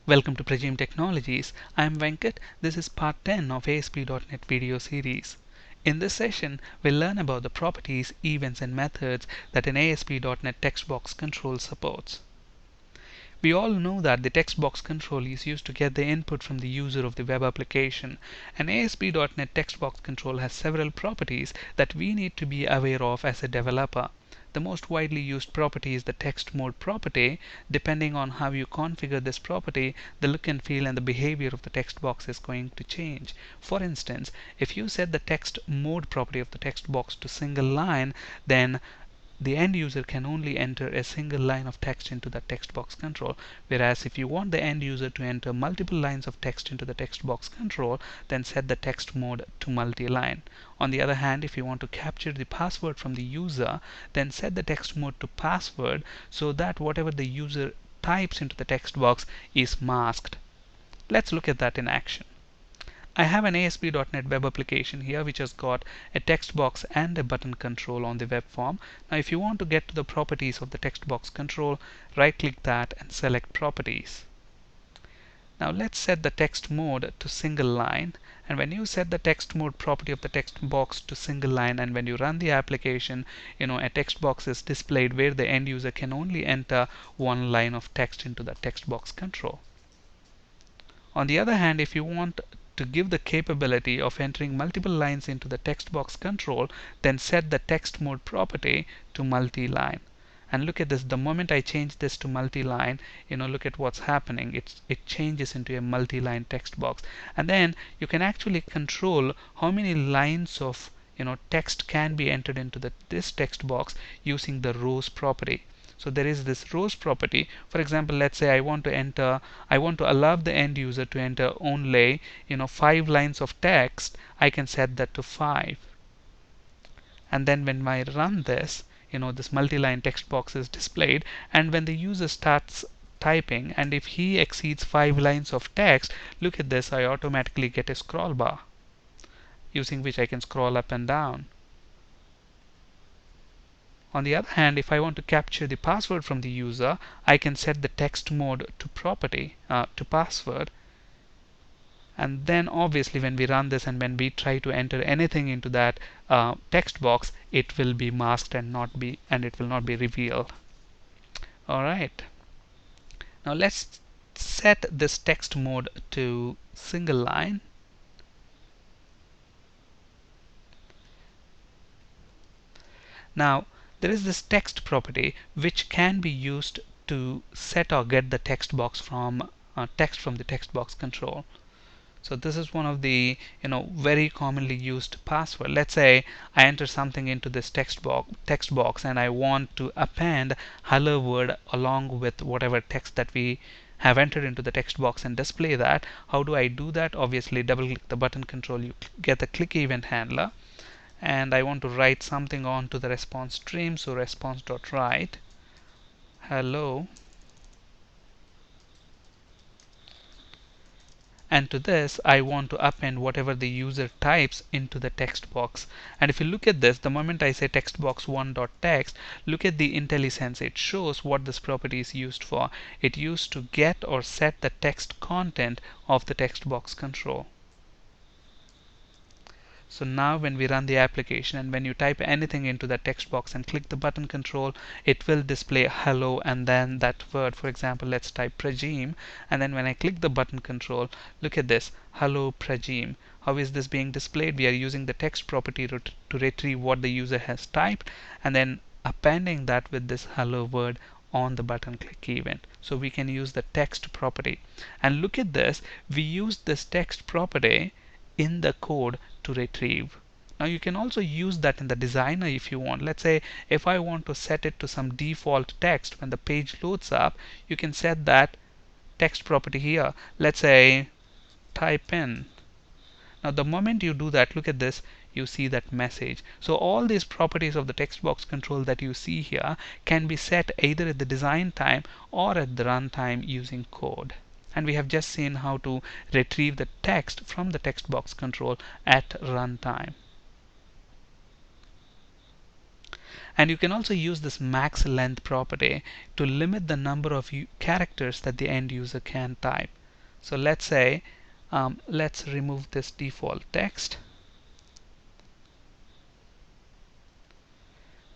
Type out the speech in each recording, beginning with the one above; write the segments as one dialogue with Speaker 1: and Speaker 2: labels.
Speaker 1: Welcome to Prajim Technologies. I am Venkat. This is part 10 of ASP.NET video series. In this session, we'll learn about the properties, events, and methods that an ASP.NET text box control supports. We all know that the text box control is used to get the input from the user of the web application. An ASP.NET text box control has several properties that we need to be aware of as a developer. The most widely used property is the text mode property. Depending on how you configure this property, the look and feel and the behavior of the text box is going to change. For instance, if you set the text mode property of the text box to single line, then the end user can only enter a single line of text into the text box control. Whereas if you want the end user to enter multiple lines of text into the text box control, then set the text mode to multi-line. On the other hand, if you want to capture the password from the user, then set the text mode to password so that whatever the user types into the text box is masked. Let's look at that in action. I have an ASP.NET web application here which has got a text box and a button control on the web form. Now if you want to get to the properties of the text box control, right click that and select properties. Now let's set the text mode to single line, and when you set the text mode property of the text box to single line and when you run the application, a text box is displayed where the end user can only enter one line of text into the text box control. On the other hand, if you want to give the capability of entering multiple lines into the text box control, then set the text mode property to multi-line. And look at this, the moment I change this to multi-line, look at what's happening. It changes into a multi-line text box. And then you can actually control how many lines of text can be entered into this text box using the rows property. So there is this rows property. For example, let's say I want to allow the end user to enter only 5 lines of text. I can set that to 5. And then when I run this, this multi-line text box is displayed, and when the user starts typing and if he exceeds 5 lines of text, look at this, I automatically get a scroll bar using which I can scroll up and down. On the other hand, if I want to capture the password from the user, I can set the text mode to property to password, and then obviously when we run this and when we try to enter anything into that text box, it will be masked and it will not be revealed. Alright, now let's set this text mode to single line. Now there is this text property which can be used to set or get the text box from text from the text box control. So this is one of the very commonly used password. Let's say I enter something into this text box and I want to append hello word along with whatever text that we have entered into the text box and display that. How do I do that? Obviously double click the button control, you get the click event handler, and I want to write something on to the response stream, so response.write hello, and to this I want to append whatever the user types into the text box. And if you look at this, the moment I say text box 1.text, look at the IntelliSense. It shows what this property is used for. It used to get or set the text content of the text box control. So now when we run the application and when you type anything into that text box and click the button control, it will display hello and then that word. For example, let's type Prajim, and then when I click the button control, look at this, hello Prajim. How is this being displayed? We are using the text property to retrieve what the user has typed and then appending that with this hello word on the button click event. So we can use the text property. And look at this, we use this text property in the code to retrieve. Now you can also use that in the designer if you want. Let's say if I want to set it to some default text when the page loads up, you can set that text property here. Let's say type in. Now the moment you do that, look at this, you see that message. So all these properties of the text box control that you see here can be set either at the design time or at the runtime using code. And we have just seen how to retrieve the text from the text box control at runtime. And you can also use this max length property to limit the number of characters that the end user can type. So let's say, let's remove this default text.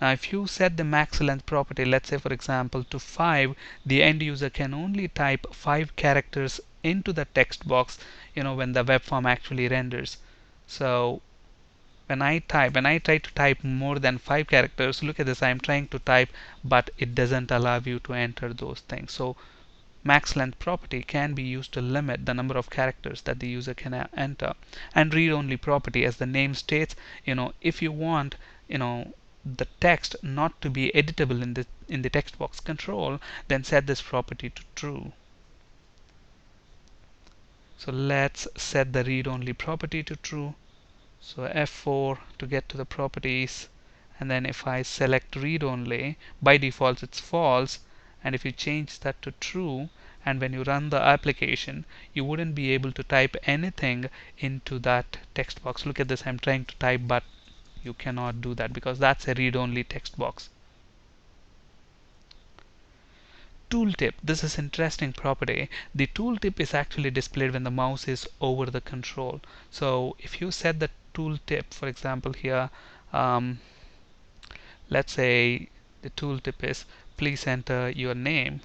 Speaker 1: Now if you set the max length property, let's say for example to 5, the end user can only type 5 characters into the text box, when the web form actually renders. So when I try to type more than 5 characters, look at this, I'm trying to type, but it doesn't allow you to enter those things. So max length property can be used to limit the number of characters that the user can enter. And read only property, as the name states, if you want the text not to be editable in the text box control, then set this property to true. So let's set the read only property to true. So F4 to get to the properties, and then if I select read only, by default it's false, and if you change that to true, and when you run the application, you wouldn't be able to type anything into that text box. Look at this, I'm trying to type, but you cannot do that because that's a read only text box. Tooltip, this is interesting property. The tooltip is actually displayed when the mouse is over the control. So if you set the tooltip, for example here, let's say the tooltip is please enter your name,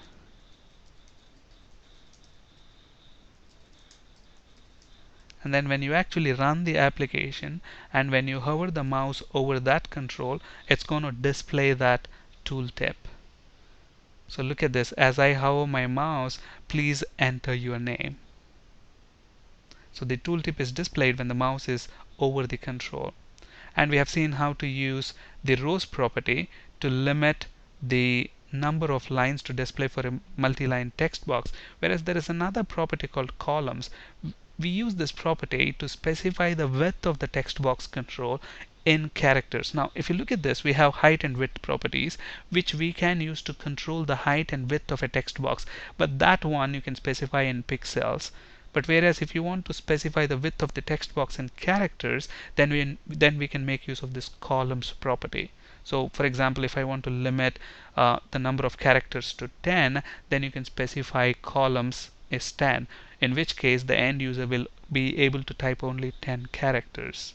Speaker 1: and then when you actually run the application and when you hover the mouse over that control, it's going to display that tooltip. So look at this, as I hover my mouse, please enter your name. So the tooltip is displayed when the mouse is over the control. And we have seen how to use the rows property to limit the number of lines to display for a multi-line text box, whereas there is another property called columns. We use this property to specify the width of the text box control in characters. Now if you look at this, we have height and width properties which we can use to control the height and width of a text box, but that one you can specify in pixels. But whereas if you want to specify the width of the text box in characters, then we can make use of this columns property. So for example, if I want to limit the number of characters to 10, then you can specify columns is 10, in which case the end user will be able to type only 10 characters.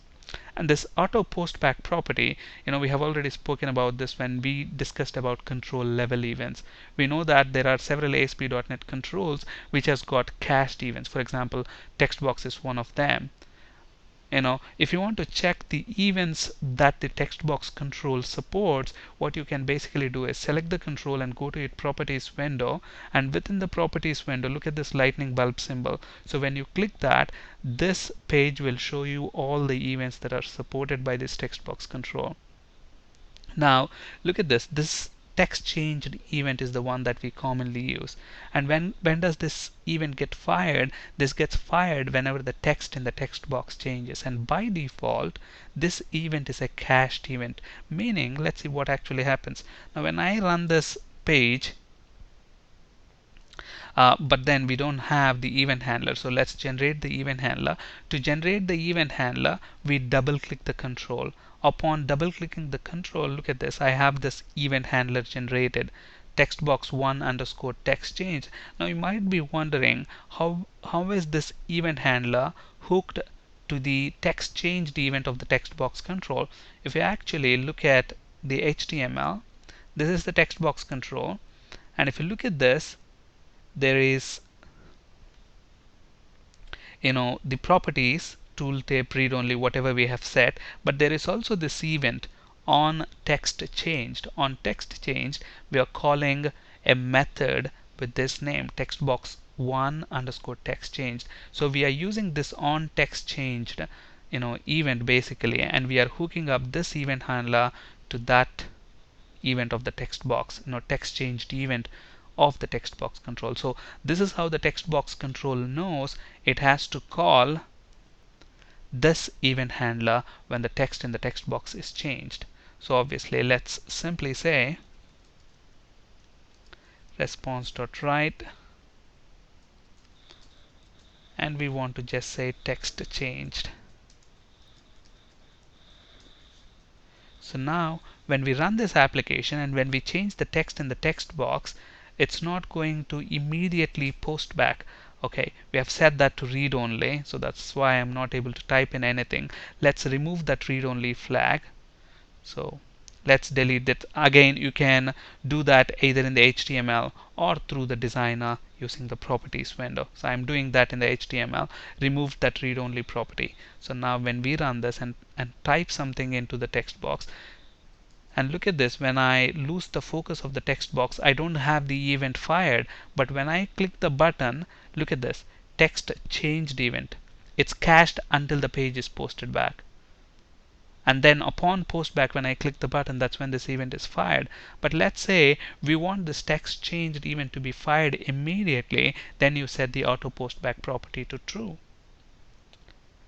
Speaker 1: And this auto postback property, we have already spoken about this when we discussed about control level events. We know that there are several ASP.NET controls which has got cached events. For example, TextBox is one of them. If you want to check the events that the text box control supports, what you can basically do is select the control and go to its properties window, and within the properties window, look at this lightning bulb symbol. So when you click that, this page will show you all the events that are supported by this text box control. Now look at this text changed event is the one that we commonly use. And when does this event get fired? This gets fired whenever the text in the text box changes, and by default this event is a cached event, meaning let's see what actually happens. Now when I run this page, but then we don't have the event handler, so let's generate the event handler. To generate the event handler, we double click the control. Upon double clicking the control, look at this, I have this event handler generated, textbox1 underscore text change. Now you might be wondering how is this event handler hooked to the text changed event of the text box control. If you actually look at the HTML, this is the text box control, and if you look at this, there is the properties, tooltip, read only, whatever we have set, but there is also this event on text changed. On text changed, we are calling a method with this name, textbox1 underscore text changed. So we are using this on text changed event basically, and we are hooking up this event handler to that event of the text box, text changed event of the text box control. So this is how the text box control knows it has to call this event handler when the text in the text box is changed. So obviously let's simply say response.write, and we want to just say text changed. So now when we run this application and when we change the text in the text box, it's not going to immediately post back. Okay, we have set that to read only, so that's why I'm not able to type in anything. Let's remove that read only flag. So let's delete it. Again, you can do that either in the HTML or through the designer using the properties window. So I'm doing that in the HTML, remove that read only property. So now when we run this and type something into the text box, and look at this, when I lose the focus of the text box, I don't have the event fired, but when I click the button, look at this, text changed event. It's cached until the page is posted back. And then upon post back, when I click the button, that's when this event is fired. But let's say we want this text changed event to be fired immediately, then you set the auto post back property to true.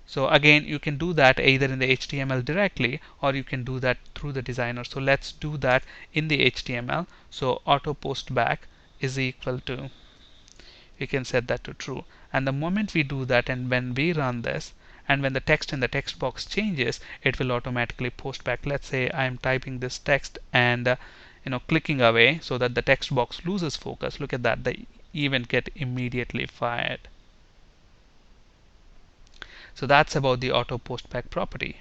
Speaker 1: So again, you can do that either in the HTML directly or you can do that through the designer. So let's do that in the HTML. So auto post back is equal to, you can set that to true. And the moment we do that and when we run this, and when the text in the text box changes, it will automatically post back. Let's say I'm typing this text and clicking away so that the text box loses focus. Look at that, the event get immediately fired. So that's about the auto post back property.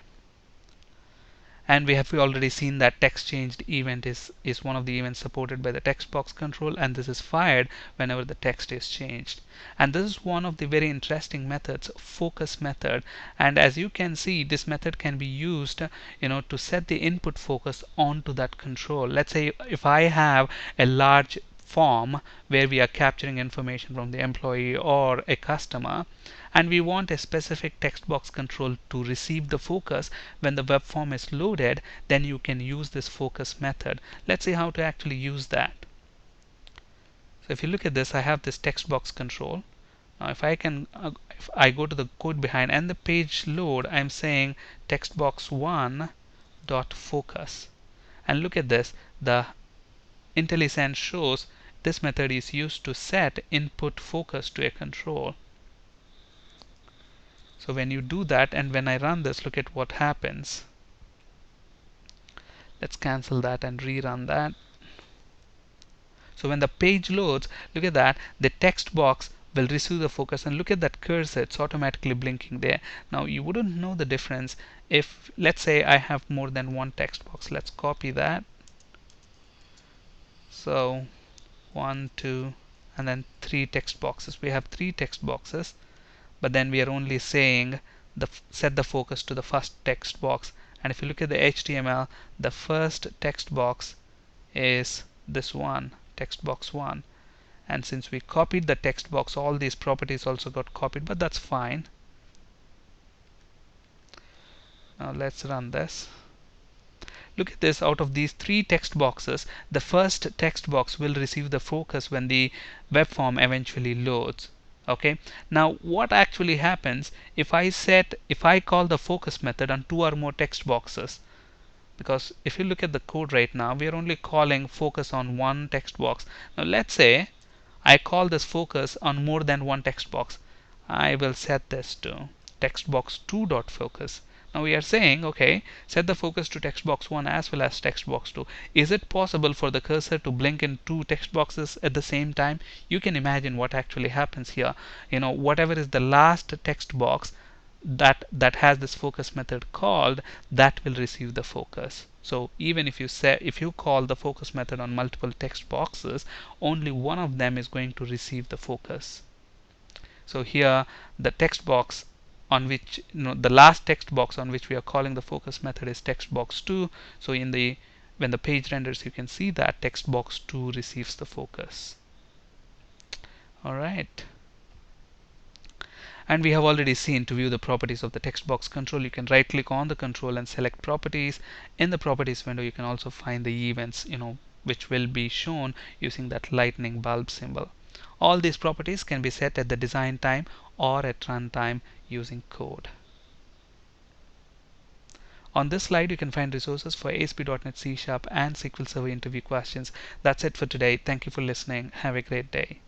Speaker 1: And we already seen that text changed event is one of the events supported by the text box control, and this is fired whenever the text is changed. And this is one of the very interesting methods, focus method. And as you can see, this method can be used to set the input focus onto that control. Let's say if I have a large form where we are capturing information from the employee or a customer, and we want a specific text box control to receive the focus when the web form is loaded, then you can use this focus method. Let's see how to actually use that. So if you look at this, I have this text box control. Now if I go to the code behind and the page load, I'm saying text box 1 dot focus, and look at this, the IntelliSense shows this method is used to set input focus to a control. So when you do that and when I run this, look at what happens. Let's cancel that and rerun that. So when the page loads, look at that, the text box will receive the focus, and look at that cursor, it's automatically blinking there. Now you wouldn't know the difference if, let's say I have more than one text box. Let's copy that. So 1, 2, and then 3 text boxes. We have 3 text boxes, but then we are only saying set the focus to the first text box. And if you look at the HTML, the first text box is this one, text box 1. And since we copied the text box, all these properties also got copied, but that's fine. Now let's run this. Look at this, out of these 3 text boxes, the first text box will receive the focus when the web form eventually loads. Okay, now what actually happens if I call the focus method on 2 or more text boxes? Because if you look at the code right now, we are only calling focus on one text box. Now let's say I call this focus on more than one text box. I will set this to text box 2.focus. Now we are saying, okay, set the focus to text box 1 as well as text box 2. Is it possible for the cursor to blink in 2 text boxes at the same time? You can imagine what actually happens here. Whatever is the last text box that has this focus method called, that will receive the focus. So even if you call the focus method on multiple text boxes, only one of them is going to receive the focus. So here the text box on which the last text box on which we are calling the focus method is text box 2. So when the page renders, you can see that text box 2 receives the focus. Alright. And we have already seen, to view the properties of the text box control, you can right click on the control and select properties. In the properties window, you can also find the events which will be shown using that lightning bulb symbol. All these properties can be set at the design time or at runtime using code. On this slide, you can find resources for ASP.NET C# and SQL Server interview questions. That's it for today. Thank you for listening. Have a great day.